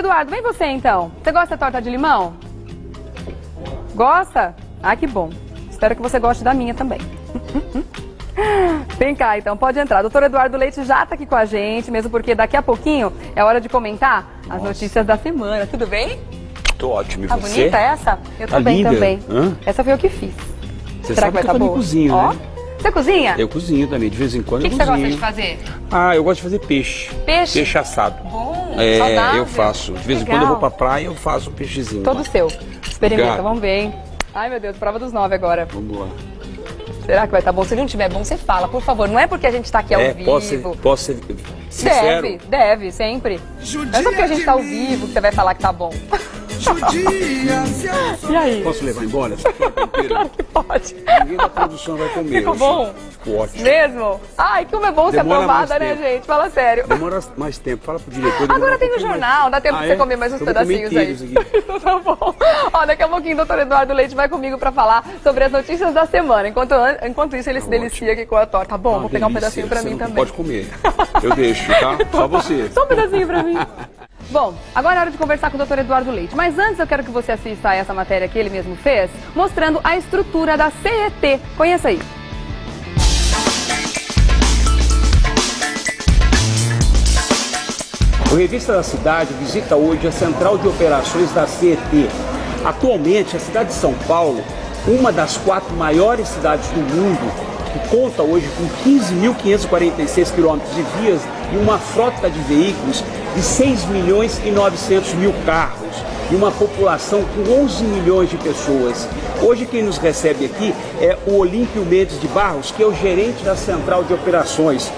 Eduardo, vem você então. Você gosta da torta de limão? Gosta? Ah, que bom. Espero que você goste da minha também. Vem cá então, pode entrar. Doutor Eduardo Leite já está aqui com a gente, mesmo porque daqui a pouquinho é hora de comentar as notícias da semana. Tudo bem? Tô ótimo. E tá você? Bonita essa? Eu tô bem também. Essa foi eu que fiz. Você Será sabe que vai estar boa? Eu cozinho, ó, né? Você cozinha? Eu cozinho também, de vez em quando eu cozinho. O que você gosta de fazer? Ah, eu gosto de fazer peixe. Peixe? Peixe assado. Bom, é, saudável. eu faço. De vez em quando eu vou pra praia, eu faço um peixezinho. Todo seu. Experimenta, Obrigado. vamos ver, hein? Ai, meu Deus, prova dos 9 agora. Vamos lá. Será que vai estar bom? Se não tiver bom, você fala, por favor. Não é porque a gente está aqui ao vivo. Posso ser sincero? Deve, sempre. Não é só porque a gente está ao vivo que você vai falar que tá bom. E aí? Posso levar embora essa torta inteira? Claro que pode. Ninguém da produção vai comer. Ficou bom? Ficou ótimo. Mesmo? Ai, como é bom ser aprovada, né, gente? Fala sério. Demora mais tempo. Fala pro diretor. Agora tem no jornal, dá tempo de você comer mais uns pedacinhos aí. Então tá bom. Ó, daqui a pouquinho o doutor Eduardo Leite vai comigo pra falar sobre as notícias da semana. Enquanto isso, ele se delicia aqui com a torta. Tá bom, vou pegar um pedacinho pra mim também. Pode comer. Eu deixo, tá? Só você. Só um pedacinho pra mim. Bom, agora é hora de conversar com o doutor Eduardo Leite. Mas antes eu quero que você assista a essa matéria que ele mesmo fez, mostrando a estrutura da CET. Conheça aí. O Revista da Cidade visita hoje a Central de Operações da CET. Atualmente, a cidade de São Paulo, uma das 4 maiores cidades do mundo, que conta hoje com 15.546 quilômetros de vias e uma frota de veículos de 6 milhões e 900 mil carros e uma população com 11 milhões de pessoas. Hoje quem nos recebe aqui é o Olímpio Mendes de Barros, que é o gerente da Central de Operações.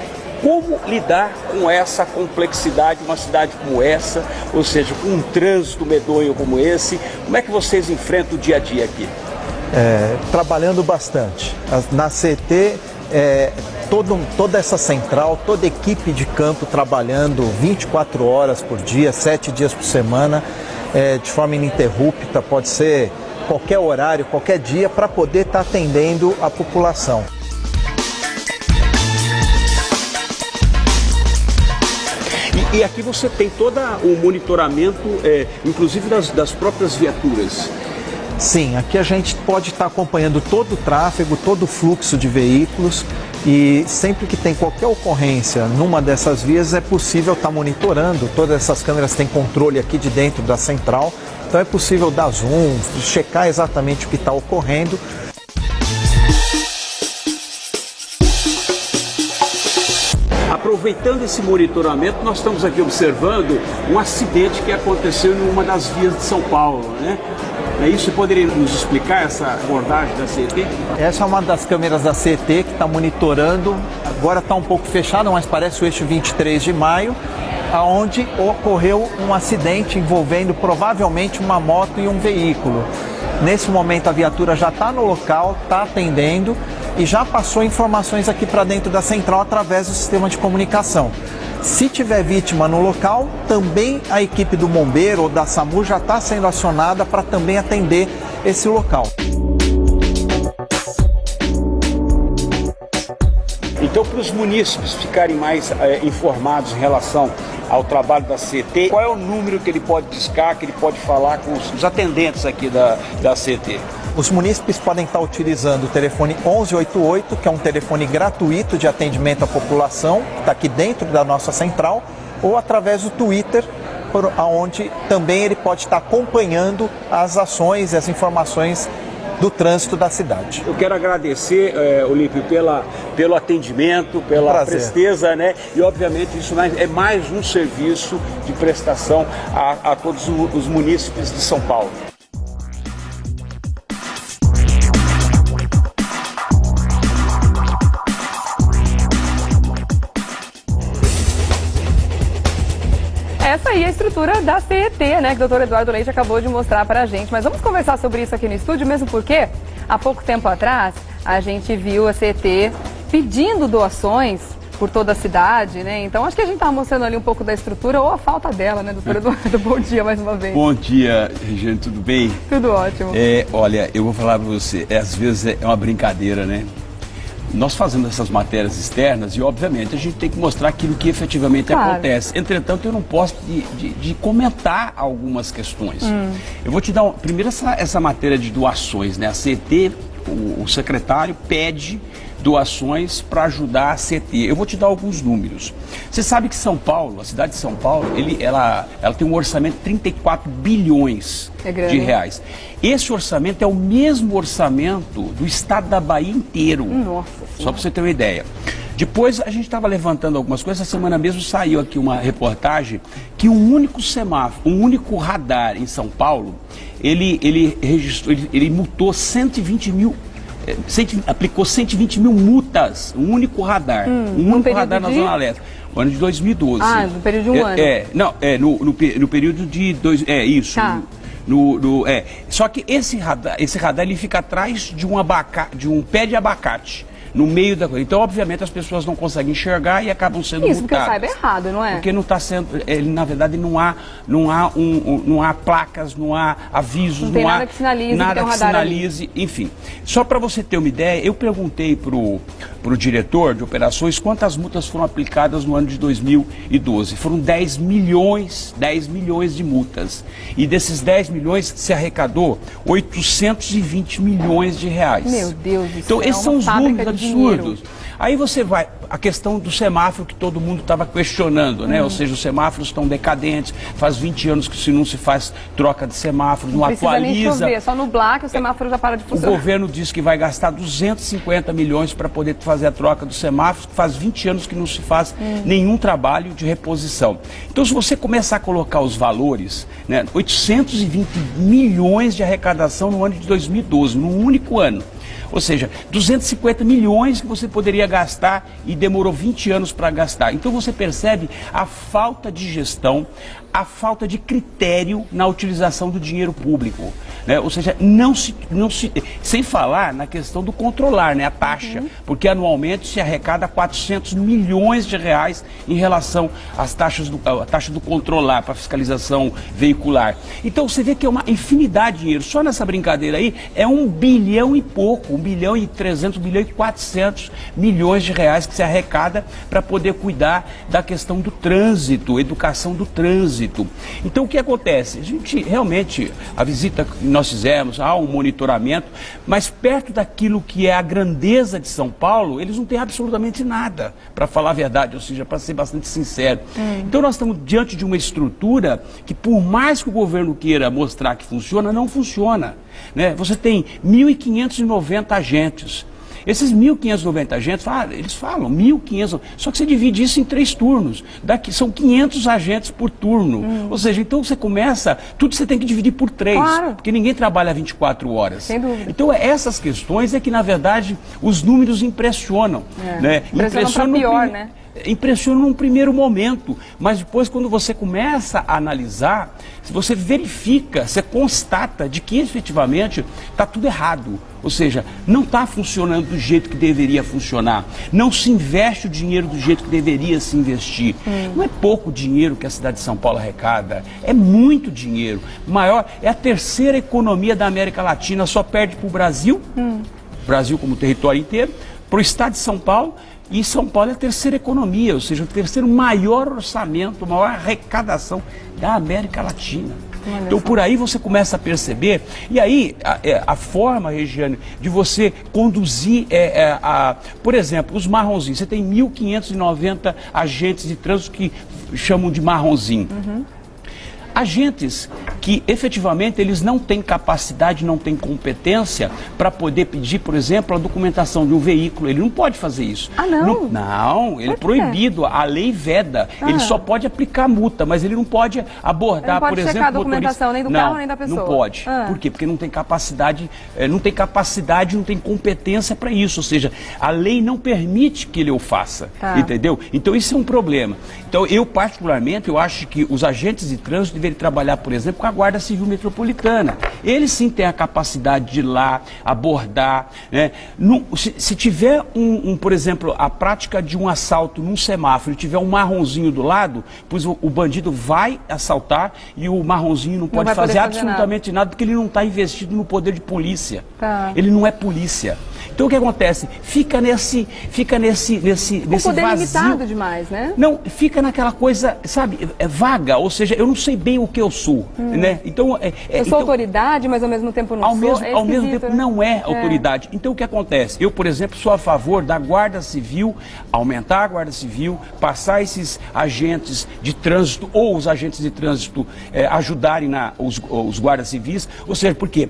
Como lidar com essa complexidade, uma cidade como essa, ou seja, com um trânsito medonho como esse? Como é que vocês enfrentam o dia a dia aqui? Trabalhando bastante. Na CET, toda essa central, toda a equipe de campo trabalhando 24 horas por dia, 7 dias por semana, de forma ininterrupta, pode ser qualquer horário, qualquer dia, para poder estar atendendo a população. E aqui você tem todo o monitoramento, inclusive das próprias viaturas. Sim, aqui a gente pode estar acompanhando todo o tráfego, todo o fluxo de veículos e sempre que tem qualquer ocorrência numa dessas vias é possível estar monitorando. Todas essas câmeras têm controle aqui de dentro da central, então é possível dar zoom, checar exatamente o que está ocorrendo. Aproveitando esse monitoramento, nós estamos aqui observando um acidente que aconteceu em uma das vias de São Paulo, né? É isso? Você poderia nos explicar essa abordagem da CET? Essa é uma das câmeras da CET que está monitorando. Agora está um pouco fechada, mas parece o eixo 23 de maio, onde ocorreu um acidente envolvendo provavelmente uma moto e um veículo. Nesse momento a viatura já está no local, está atendendo e já passou informações aqui para dentro da central através do sistema de comunicação. Se tiver vítima no local, também a equipe do bombeiro ou da SAMU já está sendo acionada para também atender esse local. Então, para os munícipes ficarem mais informados em relação ao trabalho da CET, qual é o número que ele pode discar, que ele pode falar com os atendentes aqui da CET? Os munícipes podem estar utilizando o telefone 1188, que é um telefone gratuito de atendimento à população, que está aqui dentro da nossa central, ou através do Twitter, onde também ele pode estar acompanhando as ações e as informações do trânsito da cidade. Eu quero agradecer, Olímpio, pelo atendimento, pela presteza, né? E obviamente isso é mais um serviço de prestação a todos os munícipes de São Paulo. Essa aí é a estrutura da CET, né, que o doutor Eduardo Leite acabou de mostrar pra gente. Mas vamos conversar sobre isso aqui no estúdio, mesmo porque há pouco tempo atrás a gente viu a CET pedindo doações por toda a cidade, né? Então acho que a gente tá mostrando ali um pouco da estrutura ou a falta dela, né, doutor Eduardo? Bom dia mais uma vez. Bom dia, Regiane, tudo bem? Tudo ótimo. Olha, eu vou falar pra você, às vezes é uma brincadeira, né? nós fazemos essas matérias externas e, obviamente, a gente tem que mostrar aquilo que efetivamente acontece. Entretanto, eu não posso de comentar algumas questões. Eu vou te dar, primeiro, essa matéria de doações, né? A CET, o secretário pede doações para ajudar a CET. Eu vou te dar alguns números. Você sabe que São Paulo, a cidade de São Paulo, ela tem um orçamento de 34 bilhões de reais. Esse orçamento é o mesmo orçamento do estado da Bahia inteiro. Nossa Senhora. Só para você ter uma ideia. Depois a gente estava levantando algumas coisas. Essa semana mesmo saiu aqui uma reportagem que um único semáforo, um único radar em São Paulo, ele multou 120 mil. Aplicou 120 mil multas, um único radar, um único radar na Zona Leste, no ano de 2012. Ah, no período de um ano. No período de isso. Tá. Só que esse radar ele fica atrás de um pé de abacate. No meio da coisa. Então, obviamente, as pessoas não conseguem enxergar e acabam sendo multadas. Isso, porque eu saiba errado, não é? Porque não está sendo, na verdade, não há placas, não há avisos, não tem nada que sinalize, nada que sinalize, enfim. Só para você ter uma ideia, eu perguntei para o diretor de operações quantas multas foram aplicadas no ano de 2012. Foram 10 milhões de multas. E desses 10 milhões se arrecadou 820 milhões de reais. Meu Deus do céu. Então, esses são os números absurdos. Aí você vai, a questão do semáforo que todo mundo estava questionando, né? Ou seja, os semáforos estão decadentes, faz 20 anos que se não se faz troca de semáforo, não atualiza. Nem chover, só nublar que o semáforo já para de funcionar. O governo diz que vai gastar 250 milhões para poder fazer a troca dos semáforos, faz 20 anos que não se faz nenhum trabalho de reposição. Então, se você começar a colocar os valores, né? 820 milhões de arrecadação no ano de 2012, num único ano. Ou seja, 250 milhões que você poderia gastar e demorou 20 anos para gastar. Então você percebe a falta de gestão, a falta de critério na utilização do dinheiro público, né? Ou seja, sem falar na questão do controlar, né? A taxa, porque anualmente se arrecada 400 milhões de reais em relação às taxas a taxa do controlar para fiscalização veicular. Então você vê que é uma infinidade de dinheiro. Só nessa brincadeira aí é 1 bilhão e pouco, 1 bilhão e 300, 1 bilhão e 400 milhões de reais que se arrecada para poder cuidar da questão do trânsito, educação do trânsito. Então o que acontece? A gente realmente, a visita que nós fizemos, há um monitoramento, mas perto daquilo que é a grandeza de São Paulo, eles não têm absolutamente nada, para falar a verdade, ou seja, para ser bastante sincero. Então nós estamos diante de uma estrutura que, por mais que o governo queira mostrar que funciona, não funciona, né? Você tem 1.590 agentes. Esses 1.590 agentes, eles falam 1.500, só que você divide isso em 3 turnos. Daqui são 500 agentes por turno. Ou seja, então você começa, tudo você tem que dividir por 3, porque ninguém trabalha 24 horas. Sem dúvida. Então essas questões é que, na verdade, os números impressionam. Né? Impressionam para pior, né? Impressiona num primeiro momento, mas depois, quando você começa a analisar, se você verifica, você constata de que efetivamente está tudo errado. Ou seja, não está funcionando do jeito que deveria funcionar. Não se investe o dinheiro do jeito que deveria se investir. Não é pouco dinheiro que a cidade de São Paulo arrecada, é muito dinheiro. Maior, é a terceira economia da América Latina, só perde para o Brasil, Brasil como território inteiro, para o estado de São Paulo. E São Paulo é a terceira economia, ou seja, o terceiro maior orçamento, maior arrecadação da América Latina. Então por aí você começa a perceber, e aí a forma, Regiane, de você conduzir, por exemplo, os marronzinhos. Você tem 1.590 agentes de trânsito que chamam de marronzinho. Agentes que efetivamente eles não têm capacidade, não têm competência para poder pedir, por exemplo, a documentação de um veículo. Ele não pode fazer isso. Ah, não? Não, ele é proibido, a lei veda. Ele só pode aplicar multa, mas ele não pode abordar, por exemplo, não pode checar a documentação nem do carro, nem da pessoa. Não pode. Por quê? Porque não tem capacidade, não tem competência para isso. Ou seja, a lei não permite que ele o faça. Entendeu? Então isso é um problema. Então eu particularmente, eu acho que os agentes de trânsito deveriam trabalhar, por exemplo, com a Guarda Civil Metropolitana. Eles sim têm a capacidade de ir lá, abordar, né? Se tiver por exemplo, a prática de um assalto num semáforo e tiver um marronzinho do lado, pois o bandido vai assaltar e o marronzinho não pode fazer absolutamente nada, porque ele não está investido no poder de polícia. Ele não é polícia. Então o que acontece? Fica nesse poder vazio. limitado demais, né? Não, fica naquela coisa, sabe, vaga, ou seja, eu não sei bem o que eu sou, né? Então, eu sou autoridade, mas ao mesmo tempo não sou. Ao mesmo tempo né? não é autoridade. Então o que acontece? Eu, por exemplo, sou a favor da Guarda Civil, aumentar a Guarda Civil, passar esses agentes de trânsito ou os agentes de trânsito ajudarem os guardas civis, ou seja, porque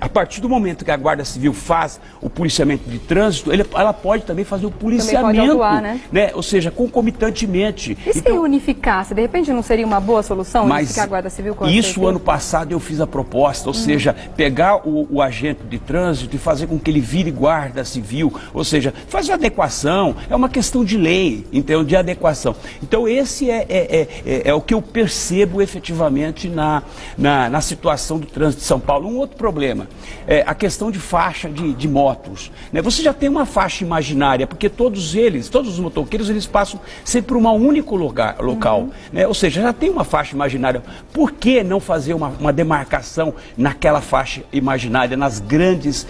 a partir do momento que a Guarda Civil faz o policiamento de trânsito, ela pode também fazer o policiamento, pode atuar, né? Ou seja, concomitantemente. E se unificasse? De repente não seria uma boa solução unificar a Guarda Civil com a isso, ano passado, eu fiz a proposta, ou seja, pegar o agente de trânsito e fazer com que ele vire Guarda Civil, ou seja, fazer adequação, é uma questão de lei, então, de adequação. Então, esse é o que eu percebo efetivamente na situação do trânsito de São Paulo. Um outro problema é a questão de faixa de motos, né? Você já tem uma faixa imaginária, porque todos os motoqueiros, eles passam sempre por um único local, né? Ou seja, já tem uma faixa imaginária. Por que não fazer uma demarcação naquela faixa imaginária, nas grandes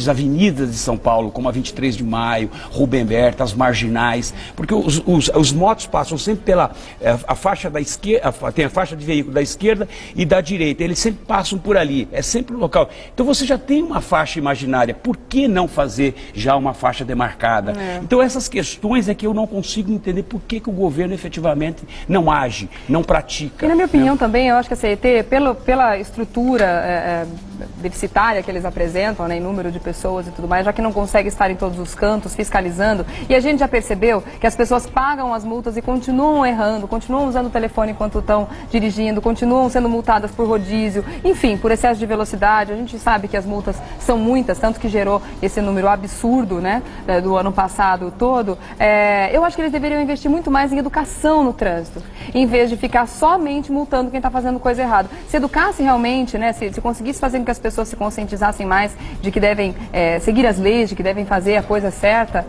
avenidas de São Paulo, como a 23 de Maio, Rubem Berta, as marginais? Porque os motos passam sempre pela a faixa da esquerda, tem a faixa de veículo da esquerda e da direita, eles sempre passam por ali, é sempre o local. Então você já tem uma faixa imaginária, por que não fazer já uma faixa demarcada? Então essas questões é que eu não consigo entender por que o governo efetivamente não age, não pratica. E na minha opinião também, eu acho que a CET, pela estrutura deficitária que eles apresentam, né, em número de pessoas e tudo mais, já que não consegue estar em todos os cantos fiscalizando, e a gente já percebeu que as pessoas pagam as multas e continuam errando, continuam usando o telefone enquanto estão dirigindo, continuam sendo multadas por rodízio, enfim, por excesso de velocidade. A gente sabe que as multas são muitas, tanto que gerou esse número absurdo, né, do ano passado todo. Eu acho que eles deveriam investir muito mais em educação no trânsito, em vez de ficar somente multando quem está fazendo coisa errada. Se educasse realmente, né, se conseguisse fazer com que as pessoas se conscientizassem mais de que devem seguir as leis, de que devem fazer a coisa certa,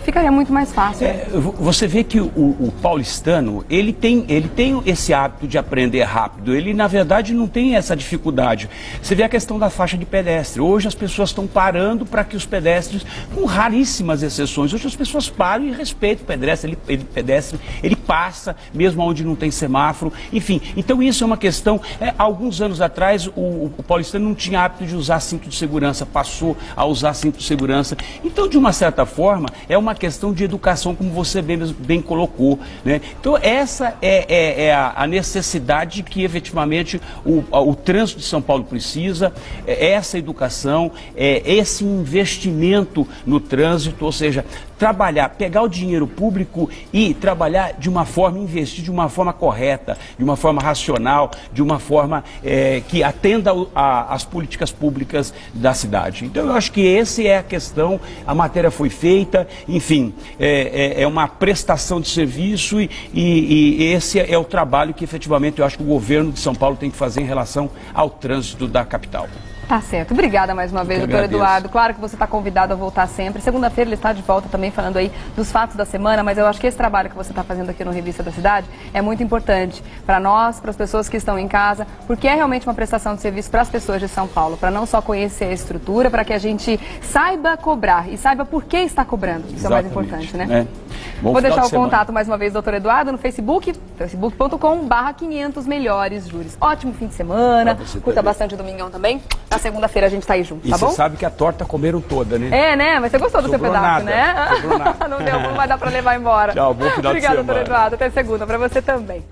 ficaria muito mais fácil. Você vê que o paulistano, ele tem esse hábito de aprender rápido, ele na verdade não tem essa dificuldade. Você vê a questão da faixa de pedestre. Hoje as pessoas estão parando para que os pedestres, com raríssimas exceções, hoje as pessoas param e respeitam o pedestre, ele passa, mesmo onde não tem semáforo, enfim. Então isso é uma questão, alguns anos atrás o paulistano não tinha hábito de usar cinto de segurança, passou a usar cinto de segurança. Então, de uma certa forma, é uma questão de educação, como você bem colocou, né? Então, essa é a necessidade que efetivamente o trânsito de São Paulo precisa, essa educação, esse investimento no trânsito, ou seja, trabalhar, pegar o dinheiro público e trabalhar de uma forma, investir de uma forma correta, de uma forma racional, de uma forma que atenda às políticas públicas da cidade. Então eu acho que essa é a questão, a matéria foi feita, enfim, é uma prestação de serviço e esse é o trabalho que efetivamente eu acho que o governo de São Paulo tem que fazer em relação ao trânsito da capital. Tá certo. Obrigada mais uma vez, doutor Eduardo. Claro que você está convidado a voltar sempre. Segunda-feira ele está de volta também falando aí dos fatos da semana, mas eu acho que esse trabalho que você está fazendo aqui no Revista da Cidade é muito importante para nós, para as pessoas que estão em casa, porque é realmente uma prestação de serviço para as pessoas de São Paulo, para não só conhecer a estrutura, para que a gente saiba cobrar e saiba por que está cobrando. Isso é o mais importante, né? Vou deixar o contato mais uma vez, doutor Eduardo, no Facebook, facebook.com/500melhoresjúris. Ótimo fim de semana, curta bastante o domingão também. Na segunda-feira a gente tá aí junto, tá bom? E você sabe que a torta comeram toda, né? Né? Mas você gostou do seu pedaço, né? Sobrou nada. Não deu, não vai dar pra levar embora. Tchau, bom final de semana. Obrigada, doutor Eduardo. Até segunda, pra você também.